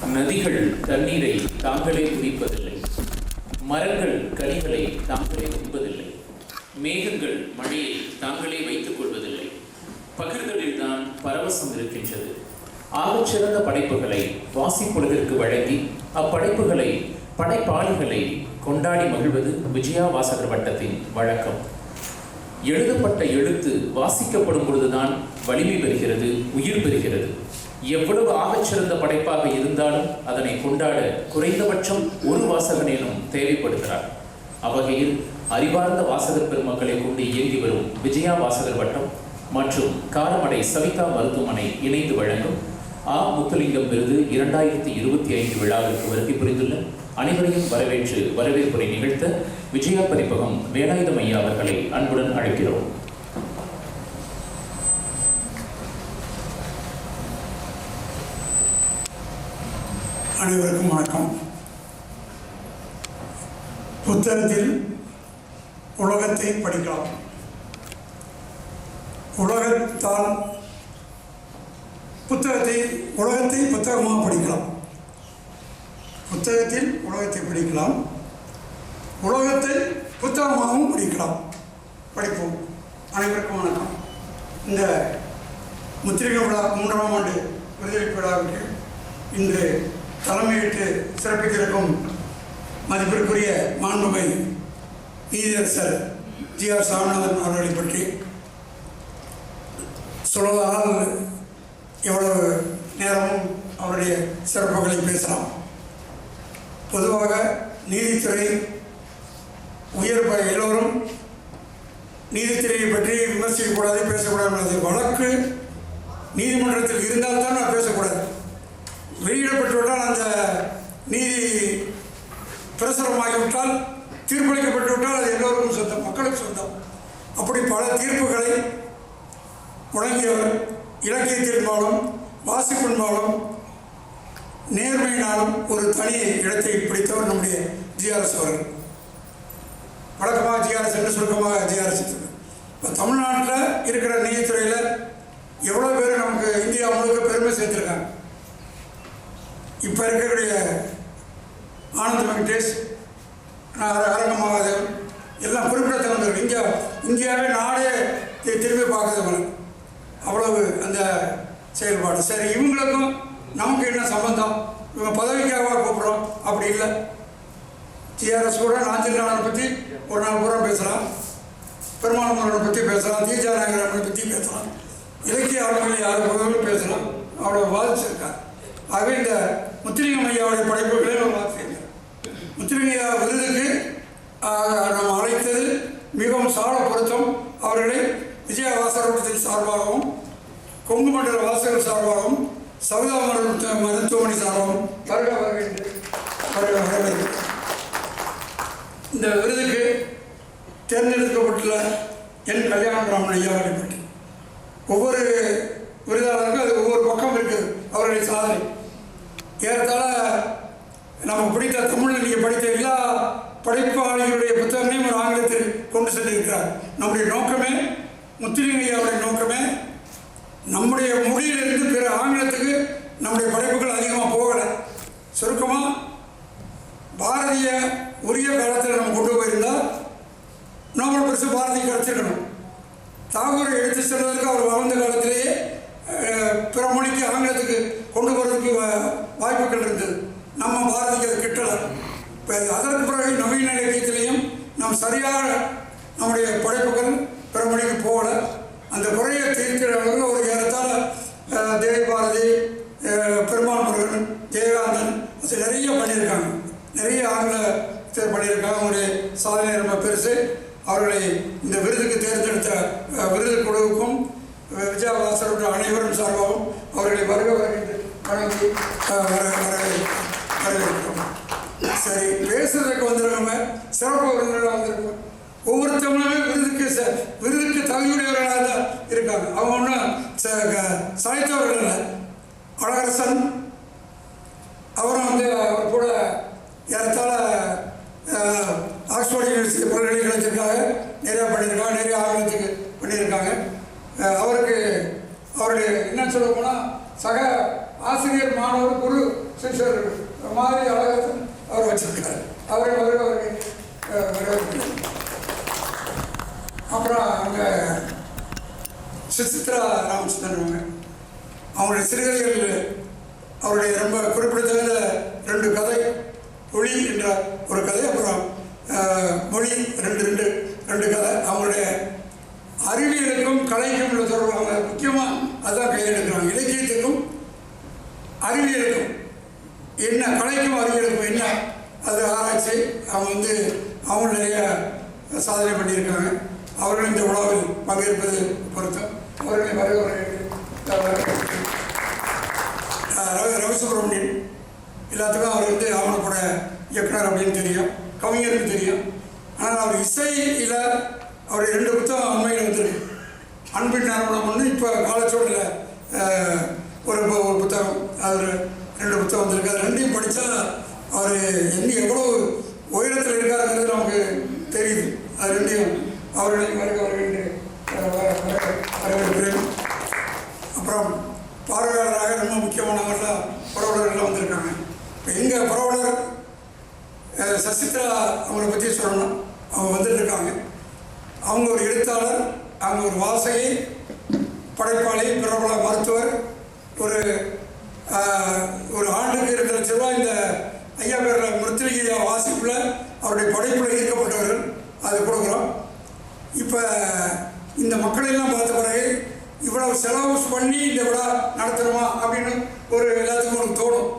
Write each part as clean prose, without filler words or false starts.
நதிகள் தண்ணீரை தாங்களே குடிப்பதில்லை, மரங்கள் கனிகளை தாங்களே உண்பதில்லை, மேகங்கள் மழையை தாங்களே வைத்துக் கொள்வதில்லை. பகிர்தலில்தான் பரவசம் இருக்கின்றது. ஆகச்சிறந்த படைப்புகளை வாசிப்பொழுதிற்கு வழங்கி அப்படைப்புகளை படைப்பாளிகளை கொண்டாடி மகிழ்வது விஜயா வாசகர் வட்டத்தின் வழக்கம். எழுதப்பட்ட எழுத்து வாசிக்கப்படும் பொழுதுதான் வலிமை பெறுகிறது, உயிர் பெறுகிறது. எவ்வளவு ஆகச்சிறந்த படைப்பாக இருந்தாலும் அதனை கொண்டாட குறைந்தபட்சம் ஒரு வாசகனேனும் தேவைப்படுகிறார். அவ்வகையில் அறிவார்ந்த வாசகர் பெருமக்களை கொண்டு இயங்கி வரும் விஜயா வாசகர் வட்டம் மற்றும் காரமடை சவிதா மருத்துவமனை இணைந்து வழங்கும் முத்துலிங்கம் விருது 2025 விழாவிற்கு வருகை புரிந்துள்ள அனைவரையும் வரவேற்று வரவேற்புரை நிகழ்த்த விஜயா பதிப்பகம் வேலாயுதம் ஐயா அவர்களை அன்புடன் அழைக்கிறோம். அனைவருக்கும் வணக்கம். புத்தகத்தில் உலகத்தை படிக்கலாம். உலகத்தால் உலகத்தை புத்தகமாக படிக்கலாம். புத்தகத்தில் உலகத்தை படிக்கலாம், உலகத்தை புத்தகமாகவும் படிக்கலாம். படிப்போம். அனைவருக்கும் வணக்கம். இந்த முத்திரிகை விழா 3ஆம் ஆண்டு விருதளிப்பு விழாவிற்கு இன்று தலைமையேற்று சிறப்பித்திருக்கும் மதிப்பிற்குரிய மாண்புமை நீதியரசர் ஜி.ஆர். சாமிநாதன் அவர்களை பற்றி சொல்வதால் எவ்வளவு நேரமும் அவருடைய சிறப்புகளை பேசலாம். பொதுவாக நீதித்துறை எல்லோரும் நீதித்துறையை பற்றி விமர்சிக்கக்கூடாது, பேசக்கூடாது. வழக்கு நீதிமன்றத்தில் இருந்தால்தான் நான் பேசக்கூடாது. வெளியிடப்பட்டுவிட்டால் அந்த நீதி பிரசுரமாகிவிட்டால், தீர்ப்பளிக்கப்பட்டுவிட்டால் அது எல்லோருக்கும் சொந்தம், மக்களுக்கு சொந்தம். அப்படி பல தீர்ப்புகளை வழங்கியவர். இலக்கியத்தின்பாலும் வாசிப்பின்பாலும் நேர்மையினாலும் ஒரு தனி இடத்தை பிடித்தவர் நம்முடைய ஜி.ஆர்.எஸ். அவர்கள். வழக்கமாக ஜி.ஆர்.எஸ். என்று சுருக்கமாக ஜி.ஆர்.எஸ். இப்போ தமிழ்நாட்டில் இருக்கிற நீதித்துறையில் எவ்வளோ பேர் நமக்கு இந்தியா முழுக்க பெருமை சேர்த்துருக்காங்க. இப்போ இருக்கக்கூடிய ஆனந்த் வெங்கடேஷ், அரங்கமகாதேவன் எல்லாம் குறிப்பிடத்தகுந்தவர்கள். இந்தியாவே நாடே திரும்பி பார்க்குறவங்க. அவ்வளவு அந்த செயல்பாடு. சரி, இவங்களுக்கும் நமக்கு என்ன சம்பந்தம்? இவங்க பதவிக்காக கூப்பிட்றோம், அப்படி இல்லை. ஜி.ஆர்.எஸ். கூட நாஞ்சில்நாதனை பற்றி ஒரு நாள் பூரா பேசலாம், பெருமாள் முருகனை பற்றி பேசலாம், தீஜா நாயகரை பற்றி பேசலாம், இலக்கிய ஆளுநர்கள் யாரும் பேசலாம். அவ்வளோ பாதிச்சிருக்கார். ஆகவே இந்த முத்துலிங்கம் ஐயாவுடைய படைப்புகளே நம்ம வாசிக்கிறோம். முத்துலிங்க ஐயா விருதுக்கு நாம் அழைத்தது மிகவும் சால பொருத்தம். அவர்களை விஜயா வாசகர் சார்பாகவும், கொங்கு மண்டல வாசகர் சார்பாகவும், சவிதா மருத்துவமனை சார்பாகவும் வரவேற்று இந்த விருதுக்கு தேர்ந்தெடுக்கப்பட்டுள்ள என் கல்யாணராமன் ஐயாவை பற்றி ஒவ்வொரு விருதாளருக்கும் அது ஒவ்வொரு பக்கம் இருக்குது. அவருடைய சாதனை ஏறத்தாழ நமக்கு பிடித்த தமிழில் நீங்கள் படித்த எல்லா படைப்பாளிகளுடைய புத்தகங்களையும் ஒரு ஆங்கிலத்தில் கொண்டு சென்றிருக்கிறார். நம்முடைய நோக்கமே, முத்துலிங்க ஐயாவுடைய நோக்கமே, நம்முடைய மொழியிலிருந்து பிற ஆங்கிலத்துக்கு நம்முடைய படைப்புகள் அதிகமாக போகலை. சுருக்கமாக பாரதிய உரிய காலத்தில் நம்ம கொண்டு போயிருந்தால் நோபல் பரிசு பாரதி கிடச்சிருக்கணும். தாகூரை எடுத்து செல்வதற்கு அவர் வாழ்ந்த காலத்திலேயே பிற மொழிக்கு ஆங்கிலத்துக்கு கொண்டு போகிறதுக்கு வாய்ப்புகள் இருந்தது. நம்ம பாரதிக்கு அது கிட்டலை. இப்போ அதற்கு பிறகு நவீன இலக்கியத்திலையும் நாம் சரியாக நம்முடைய படைப்புகள் பிற மொழிக்கு போகலை. அந்த குறையை தீர்க்கிறவர்கள் ஒரு ஏறத்தாழ தேவி பாரதி, பெருமாள் முருகன், ஜெயகாந்தன் அது நிறைய பண்ணியிருக்காங்க. நிறைய ஆங்கிலத்தை பண்ணியிருக்காங்க. அவங்களுடைய சாதனை ரொம்ப பெருசு. அவர்களை இந்த விருதுக்கு தேர்ந்தெடுத்த விருது குழுவுக்கும் விஜயா வாசகர் அனைவரும் சார்பாகவும் அவர்களை வணங்கி வரவேற்கிறோம். சரி, பேசுறதுக்கு வந்துருக்காங்க, சிறப்பு விருந்தினராக வந்திருக்காங்க. ஒவ்வொருத்தவங்களுமே விருதுக்கு தகுதியுடையவர்களாக தான் இருக்காங்க. அவங்க ஒன்றும் சாய்த்தவர்கள் இல்லை. அழகரசன் அவரும் அவர் கூட ஏறத்தாழ ஆக்ஸ்போர்ட் யூனிவர்சிட்டி பல்கலைக்கழகத்திற்காக நிறையா பண்ணியிருக்காங்க, நிறைய ஆங்கிலத்துக்கு பண்ணியிருக்காங்க. அவருக்கு அவருடைய என்ன சொல்ல போனால் சக ஆசிரியர் மாணவர் குரு சிஸ்டர் மாதிரி அழகாக அவர் வச்சிருக்காரு. அவரை வரவேற்கிறேன். அப்புறம் அங்கே சுசித்ரா ராமச்சந்திரன் அவங்களுடைய சிறுகதைகள் அவருடைய ரொம்ப குறிப்பிடத்தகுந்த 2 கதை, ஒளி என்ற ஒரு கதை, அப்புறம் மொழி 2 கதை. அவங்களுடைய அறிவியலுக்கும் கலைக்கும் உள்ள தொடர்பு அவங்க முக்கியமாக அதான் கையெழுக்கிறாங்க. இலக்கியத்துக்கும் அறிவியலுக்கும் என்ன, கலைக்கும் அறிவியலுக்கும் என்ன அது ஆராய்ச்சி அவங்க அவங்க நிறைய சாதனை பண்ணியிருக்காங்க. அவர்கள் இந்த விழாவில் பங்கேற்பது பொருத்தம். அவர்களை ரவிசுப்ரமணியன் எல்லாத்துக்கும் அவர் ஆவணப்பட இயக்குனர் அப்படின்னு தெரியும், கவிஞருக்கு தெரியும். ஆனால் அவர் இசையில் அவருடைய 2 புத்தகம் உண்மையில் வந்துருக்கு. அன்பின் நிறுவனம் ஒன்று, இப்போ காலச்சோடில் ஒரு புத்தகம், அது 2 புத்தகம் வந்திருக்கு. அது 2ஐயும் படித்தா அவர் எவ்வளோ உயரத்தில் இருக்காருங்கிறது நமக்கு தெரியுது. அது 2ஐயும் அவர்களையும் வரவேற்கிறேன். அப்புறம் பார்வையாளராக ரொம்ப முக்கியமானவர்களாக புரவலர்கள்லாம் வந்திருக்காங்க. இப்போ எங்கள் புரவலர் சசித்ரா அவங்கள பற்றி சொல்லணும். அவங்க வந்துட்டுருக்காங்க. அவங்க ஒரு எழுத்தாளர், அவங்க ஒரு வாசகி, படைப்பாளி, பிரபல மருத்துவர். ஒரு ஆண்டுக்கு 2 லட்ச ரூபா இந்த ஐயா பேரில் மிருத்திகா வாசிப்பில் அவருடைய படைப்பில் ஈர்க்கப்பட்டவர்கள். அது கொடுக்குறோம். இப்போ இந்த மக்களெல்லாம் பார்த்த பிறகு இவ்வளவு செலவு பண்ணி இந்த விழா நடத்தணுமா அப்படின்னு எல்லாத்துக்கும் ஒன்று தோணும்.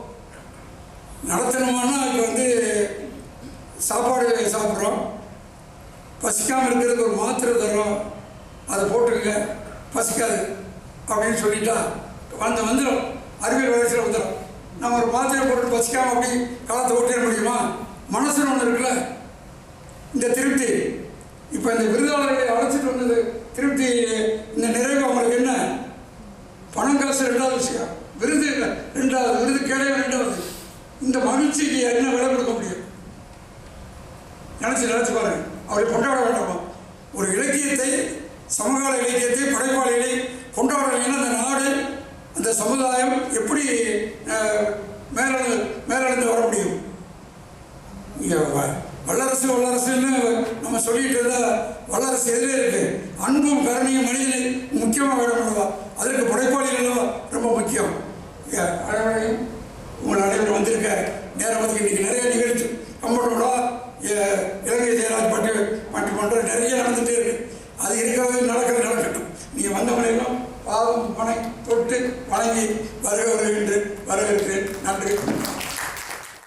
நடத்தணுமானா இப்போ சாப்பாடு சாப்பிட்றோம், பசிக்காமல் இருக்கிறதுக்கு ஒரு மாத்திரை தர்றோம், அதை போட்டுக்கங்க பசிக்காது அப்படின்னு சொல்லிட்டா வந்துடும். அறிவியல் வயசில் வந்துடும். நம்ம ஒரு மாத்திரை போட்டு பசிக்காமல் அப்படி காலத்தை ஓட்டிட முடியுமா? மனசுன்னு ஒன்று இருக்குல்ல, இந்த திருப்தி. இப்போ இந்த விருதாளர்களை அழைச்சிட்டு வந்தது திருப்தி, இந்த நிறைவு அவங்களுக்கு என்ன? பணம் காசு 2வது விஷயம், விருது இல்லை 2வது, விருது கேளைய 2வது. இந்த மகிழ்ச்சிக்கு என்ன விலை கொடுக்க முடியும்? நினச்சி பாருங்க. அவரை கொண்டாட வேண்டாமா? ஒரு இலக்கியத்தை, சமகால இலக்கியத்தை, படைப்பாளிகளை கொண்டாடலைன்னா அந்த நாடு, அந்த சமுதாயம் எப்படி மேலடைந்து வர முடியும்? இங்கே வல்லரசுன்னு நம்ம சொல்லிட்டு இருந்தால் வல்லரசு எதிரே இருக்கு. அன்பும் கருணையும் மனிதனை முக்கியமாக வேணும்வா, அதற்கு படைப்பாளிகள் ரொம்ப முக்கியம். அனைவரையும் உங்கள் அனைவரும் வந்திருக்க நேரம் இன்றைக்கி நிறைய நிகழ்ச்சி கம்பெனோட இலங்கை ஜெயராஜ் பட்டி பண்ணுற நிறைய